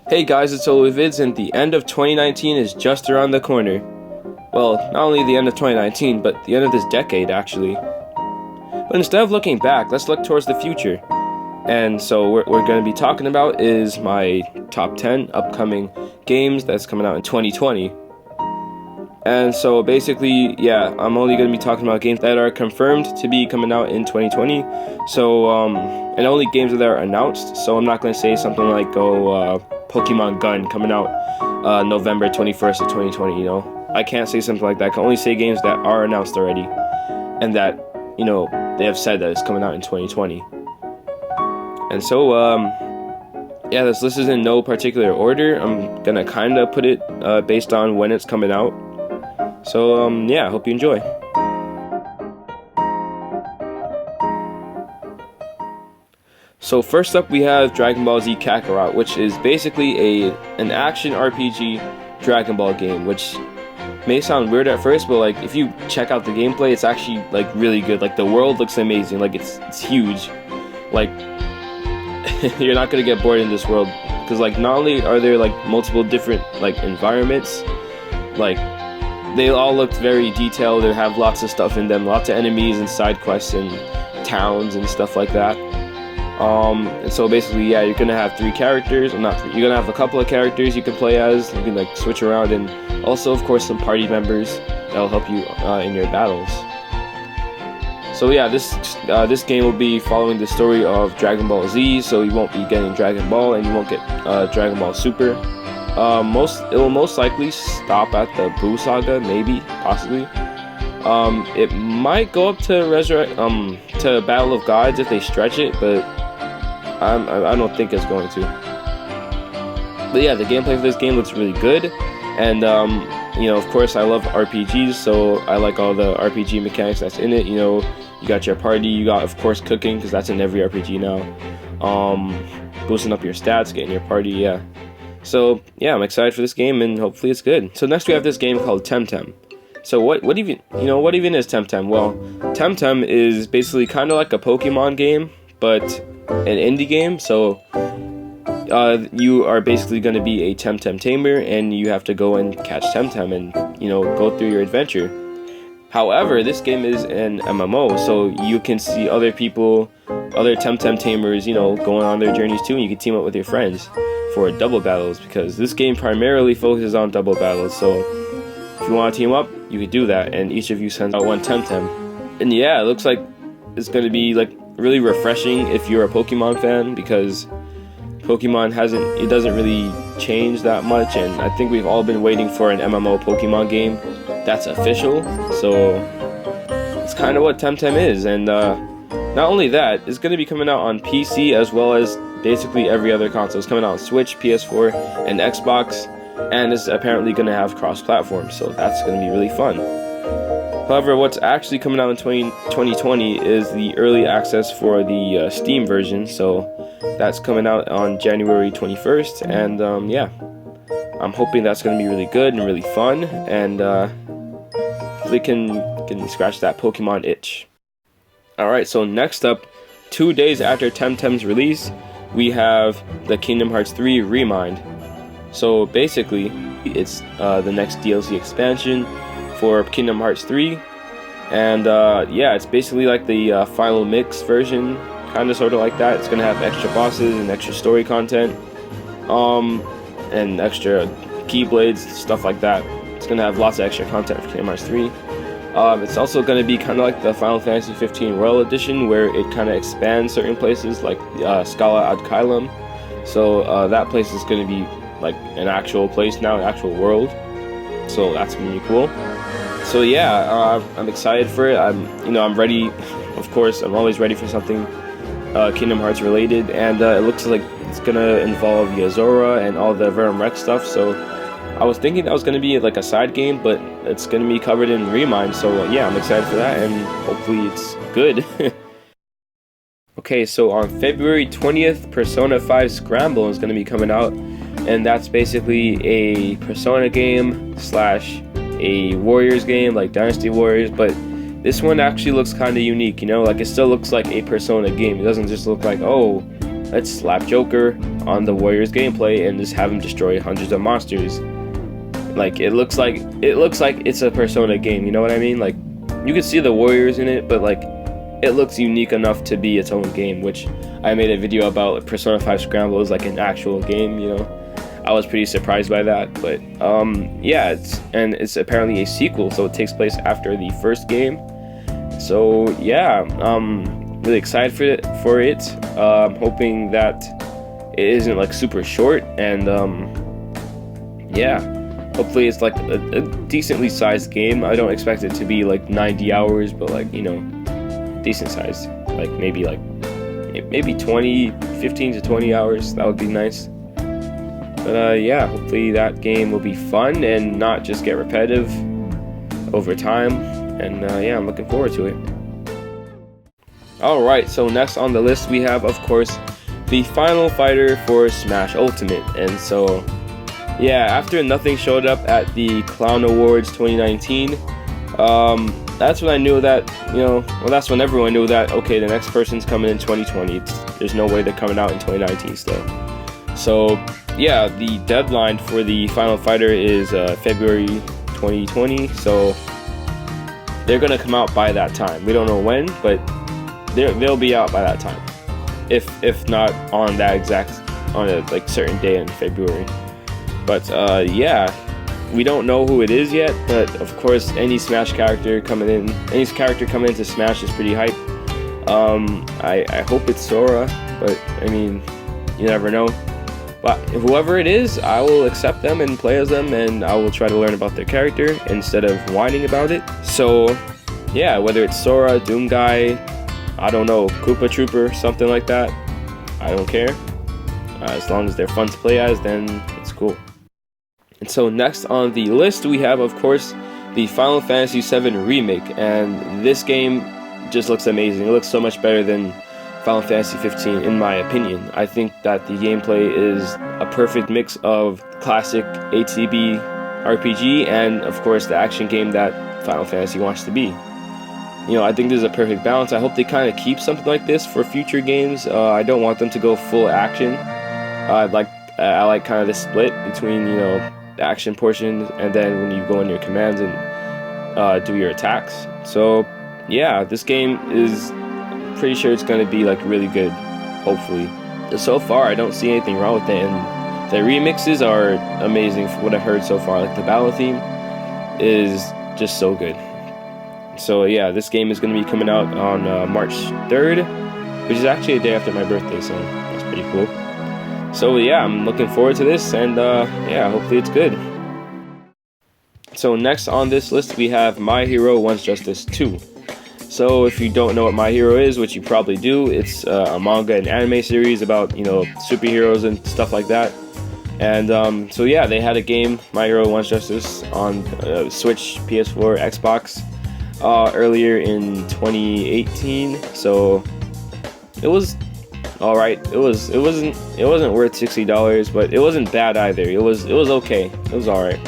Hey guys, it's Oluvids, and the end of 2019 is just around the corner. Well, not only the end of 2019, but the end of this decade, actually. But instead of looking back, let's look towards the future. And so what we're going to be talking about is my top 10 upcoming games that's coming out in 2020. And so basically, yeah, I'm only going to be talking about games that are confirmed to be coming out in 2020. So, and only games that are announced. So I'm not going to say something like, Pokemon Gun coming out November 21st of 2020, you know. I can't say something like that. I can only say games that are announced already and that, you know, they have said that it's coming out in 2020. And so, yeah, this list is in no particular order. I'm gonna kind of put it based on when it's coming out. So, yeah, I hope you enjoy. So first up we have Dragon Ball Z Kakarot, which is basically an action RPG Dragon Ball game, which may sound weird at first, but like if you check out the gameplay, it's actually like really good. Like the world looks amazing, like it's huge. Like you're not gonna get bored in this world, because like not only are there like multiple different like environments, like they all look very detailed. They have lots of stuff in them, lots of enemies and side quests and towns and stuff like that. And so basically, yeah, you're gonna have three characters, or not three, you're gonna have a couple of characters you can play as. You can like switch around, and also of course some party members that'll help you in your battles. So yeah, this game will be following the story of Dragon Ball Z, so you won't be getting Dragon Ball, and you won't get Dragon Ball Super. It will most likely stop at the Buu Saga, maybe, possibly. It might go up to to Battle of Gods if they stretch it, but I don't think it's going to. But yeah, the gameplay for this game looks really good, and you know, of course, I love RPGs, so I like all the RPG mechanics that's in it. You know, you got your party, you got of course cooking, because that's in every RPG now. Boosting up your stats, getting your party, yeah. So yeah, I'm excited for this game, and hopefully it's good. So next we have this game called TemTem. So what even is TemTem? Well, TemTem is basically kind of like a Pokemon game, but an indie game. So you are basically going to be a TemTem tamer, and you have to go and catch TemTem and, you know, go through your adventure. However, this game is an MMO, so you can see other people, other TemTem tamers, you know, going on their journeys too, and you can team up with your friends for double battles, because this game primarily focuses on double battles. So if you want to team up, you could do that, and each of you sends out one TemTem. And yeah, it looks like it's going to be like really refreshing if you're a Pokemon fan, because Pokemon doesn't really change that much, and I think we've all been waiting for an MMO Pokemon game that's official. So it's kind of what TemTem is. And not only that, it's going to be coming out on PC as well as basically every other console. It's coming out on Switch, PS4, and Xbox, and it's apparently going to have cross-platform, so that's going to be really fun. However, what's actually coming out in 2020 is the early access for the Steam version, so that's coming out on January 21st, and yeah, I'm hoping that's going to be really good and really fun, and hopefully can scratch that Pokemon itch. Alright, so next up, 2 days after TemTem's release, we have the Kingdom Hearts 3 Remind. So basically, it's the next DLC expansion for Kingdom Hearts 3, and yeah, it's basically like the final mix version, kind of sort of like that. It's gonna have extra bosses and extra story content, and extra keyblades, stuff like that. It's gonna have lots of extra content for Kingdom Hearts 3. It's also gonna be kind of like the Final Fantasy 15 Royal Edition, where it kind of expands certain places like Scala ad Caelum. So that place is gonna be like an actual place now, an actual world. So that's gonna be cool. So yeah, I'm excited for it. I'm ready. Of course, I'm always ready for something Kingdom Hearts related, and it looks like it's gonna involve Yazora and all the Verum Rex stuff. So I was thinking that was gonna be like a side game, but it's gonna be covered in Remind. So yeah, I'm excited for that, and hopefully it's good. Okay, so on February 20th, Persona 5 Scramble is gonna be coming out, and that's basically a Persona game slash a Warriors game, like Dynasty Warriors, but this one actually looks kind of unique, you know, like it still looks like a Persona game. It doesn't just look like, oh, let's slap Joker on the Warriors gameplay and just have him destroy hundreds of monsters. Like it looks like it's a Persona game, you know what I mean? Like you can see the Warriors in it, but like it looks unique enough to be its own game, which I made a video about. Like, Persona 5 Scramble is like an actual game, you know. I was pretty surprised by that, but yeah, it's apparently a sequel, so it takes place after the first game. So yeah, really excited for it. I'm hoping that it isn't like super short, and yeah, hopefully it's like a decently sized game. I don't expect it to be like 90 hours, but like, you know, decent sized, like maybe 15 to 20 hours. That would be nice. But yeah, hopefully that game will be fun and not just get repetitive over time. And yeah, I'm looking forward to it. Alright, so next on the list we have, of course, the final fighter for Smash Ultimate. And so, yeah, after nothing showed up at the Clown Awards 2019, that's when I knew that, you know, well, that's when everyone knew that, okay, the next person's coming in 2020. There's no way they're coming out in 2019 still. So, yeah, the deadline for the final fighter is February 2020, so they're gonna come out by that time. We don't know when, but they'll be out by that time, if not on that on a like certain day in February. But yeah, we don't know who it is yet, but of course any character coming into Smash is pretty hype. I hope it's Sora, but I mean, you never know. But whoever it is, I will accept them and play as them, and I will try to learn about their character instead of whining about it. So yeah, whether it's Sora, Doom Guy, I don't know, Koopa Trooper, something like that, I don't care. As long as they're fun to play as, then it's cool. And so next on the list we have, of course, the Final Fantasy VII Remake, and this game just looks amazing. It looks so much better than Final Fantasy 15 in my opinion. I think that the gameplay is a perfect mix of classic ATB RPG and of course the action game that Final Fantasy wants to be. You know, I think this is a perfect balance. I hope they kind of keep something like this for future games. I don't want them to go full action. I like kind of the split between, you know, the action portion and then when you go in your commands and do your attacks. So yeah, this game is pretty sure it's going to be like really good, hopefully. So far I don't see anything wrong with it, and the remixes are amazing from what I've heard so far. Like the battle theme is just so good. So yeah, this game is going to be coming out on March 3rd, which is actually a day after my birthday, so that's pretty cool. So yeah, I'm looking forward to this, and yeah, hopefully it's good. So next on this list we have My Hero One's Justice 2. So if you don't know what My Hero is, which you probably do, it's a manga and anime series about, you know, superheroes and stuff like that. And so yeah, they had a game, My Hero One's Justice, on Switch, PS4, Xbox earlier in 2018. So it was alright. It wasn't worth $60, but it wasn't bad either. It was okay. It was alright.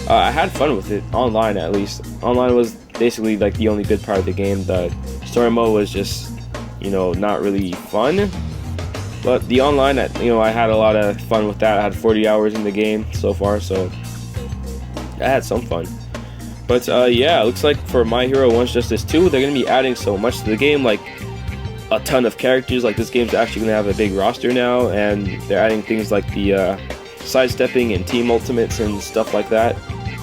I had fun with it, online at least. Online was basically like the only good part of the game. The story mode was just, you know, not really fun. But the online, you know, I had a lot of fun with that. I had 40 hours in the game so far, so I had some fun. But yeah, it looks like for My Hero One's Justice 2, they're going to be adding so much to the game, like a ton of characters. Like this game's actually going to have a big roster now, and they're adding things like the sidestepping and team ultimates and stuff like that.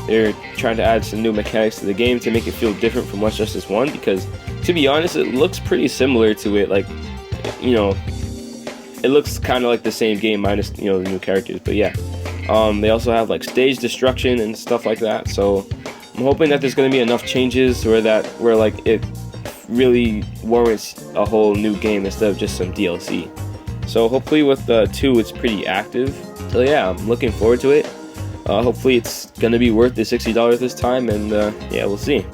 They're trying to add some new mechanics to the game to make it feel different from One's Justice 1, because to be honest, it looks pretty similar to it. Like, you know, it looks kind of like the same game minus, you know, the new characters. But yeah, they also have like stage destruction and stuff like that. So I'm hoping that there's going to be enough changes where like it really warrants a whole new game instead of just some DLC. So hopefully with 2 it's pretty active. So yeah, I'm looking forward to it. Hopefully it's gonna be worth the $60 this time, and yeah, we'll see.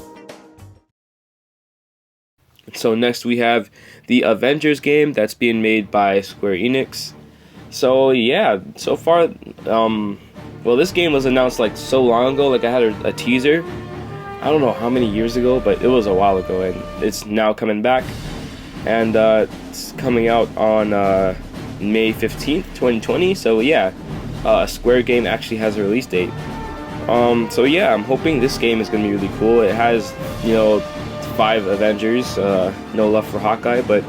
So next we have the Avengers game that's being made by Square Enix. So yeah, so far, well, this game was announced like so long ago. Like I had a teaser, I don't know how many years ago, but it was a while ago, and it's now coming back, and it's coming out on May 15th, 2020. So yeah, Square game actually has a release date. So yeah, I'm hoping this game is gonna be really cool. It has, you know, 5 Avengers. No love for Hawkeye, but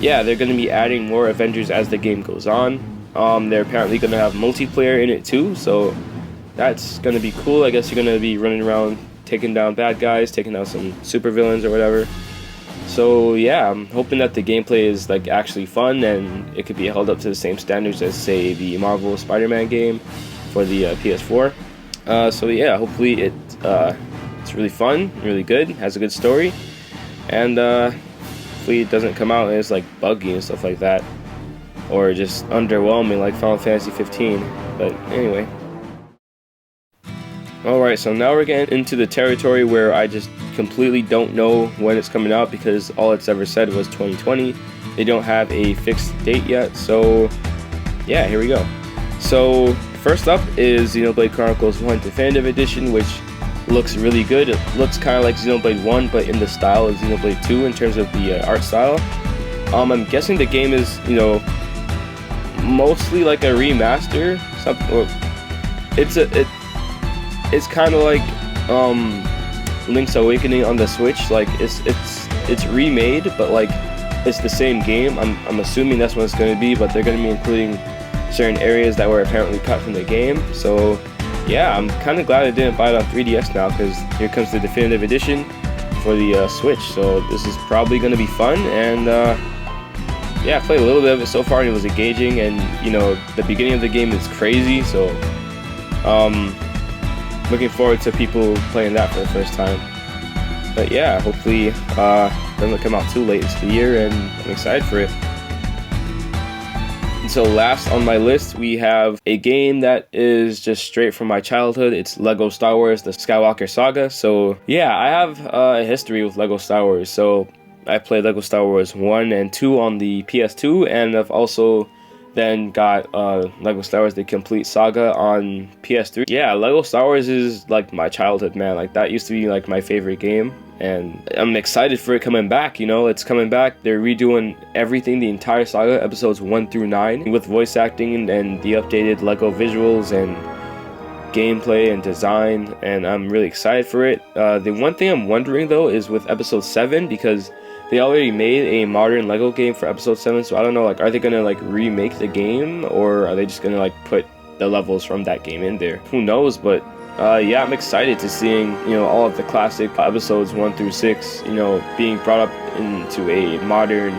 yeah, they're gonna be adding more Avengers as the game goes on. They're apparently gonna have multiplayer in it too, so that's gonna be cool. I guess you're gonna be running around taking down bad guys, taking out some supervillains or whatever. So yeah, I'm hoping that the gameplay is like actually fun and it could be held up to the same standards as, say, the Marvel Spider-Man game for the PS4. So yeah, hopefully it's really fun, really good, has a good story, and hopefully it doesn't come out and it's like buggy and stuff like that, or just underwhelming like Final Fantasy 15. But anyway. Alright, so now we're getting into the territory where I just completely don't know when it's coming out, because all it's ever said was 2020. They don't have a fixed date yet, so yeah, here we go. So first up is Xenoblade Chronicles 1 Definitive Edition, which looks really good. It looks kind of like Xenoblade 1, but in the style of Xenoblade 2 in terms of the art style. I'm guessing the game is, you know, mostly like a remaster. It's kind of like Link's Awakening on the Switch. Like it's remade, but like it's the same game. I'm assuming that's what it's going to be, but they're going to be including certain areas that were apparently cut from the game. So yeah, I'm kind of glad I didn't buy it on 3DS now, because here comes the definitive edition for the Switch. So this is probably going to be fun, and yeah, I played a little bit of it so far and it was engaging, and you know, the beginning of the game is crazy, so looking forward to people playing that for the first time. But yeah, hopefully it doesn't come out too late into the year, and I'm excited for it. And so last on my list, we have a game that is just straight from my childhood. It's Lego Star Wars: The Skywalker Saga. So yeah, I have a history with Lego Star Wars. So I played Lego Star Wars 1 and 2 on the PS2, and I've also then got Lego Star Wars: The Complete Saga on PS3. Yeah, Lego Star Wars is like my childhood, man. Like that used to be like my favorite game, and I'm excited for it coming back. You know, it's coming back. They're redoing everything, the entire saga, episodes 1 through 9, with voice acting and the updated Lego visuals and gameplay and design, and I'm really excited for it. The one thing I'm wondering though is with episode 7, because they already made a modern Lego game for episode 7, so I don't know, like, are they gonna like remake the game, or are they just gonna like put the levels from that game in there? Who knows? But yeah, I'm excited to seeing, you know, all of the classic episodes 1 through 6, you know, being brought up into a modern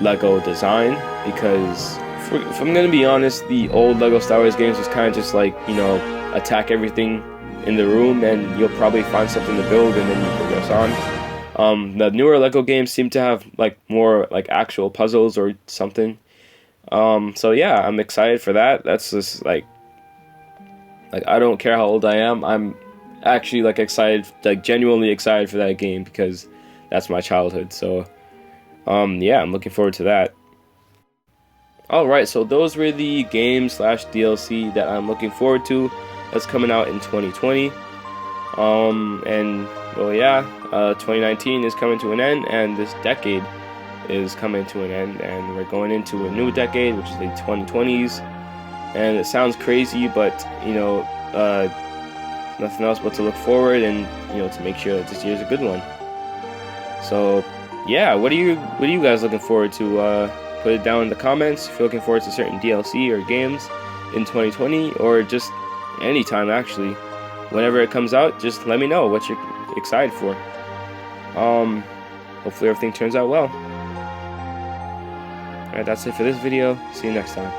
Lego design, because if I'm gonna be honest, the old Lego Star Wars games was kind of just like, you know, attack everything in the room and you'll probably find something to build and then you progress on. The newer Lego games seem to have like more like actual puzzles or something. So yeah, I'm excited for that. That's just like I don't care how old I am. I'm actually like excited, like genuinely excited for that game, because that's my childhood. So yeah, I'm looking forward to that. Alright, so those were the games / DLC that I'm looking forward to that's coming out in 2020. And well, yeah, 2019 is coming to an end, and this decade is coming to an end, and we're going into a new decade, which is the 2020s. And it sounds crazy, but you know, nothing else but to look forward and, you know, to make sure that this year's a good one. So yeah, what are you guys looking forward to? Put it down in the comments if you're looking forward to certain DLC or games in 2020, or just anytime actually. Whenever it comes out, just let me know what you're excited for. Hopefully everything turns out well. Alright, that's it for this video. See you next time.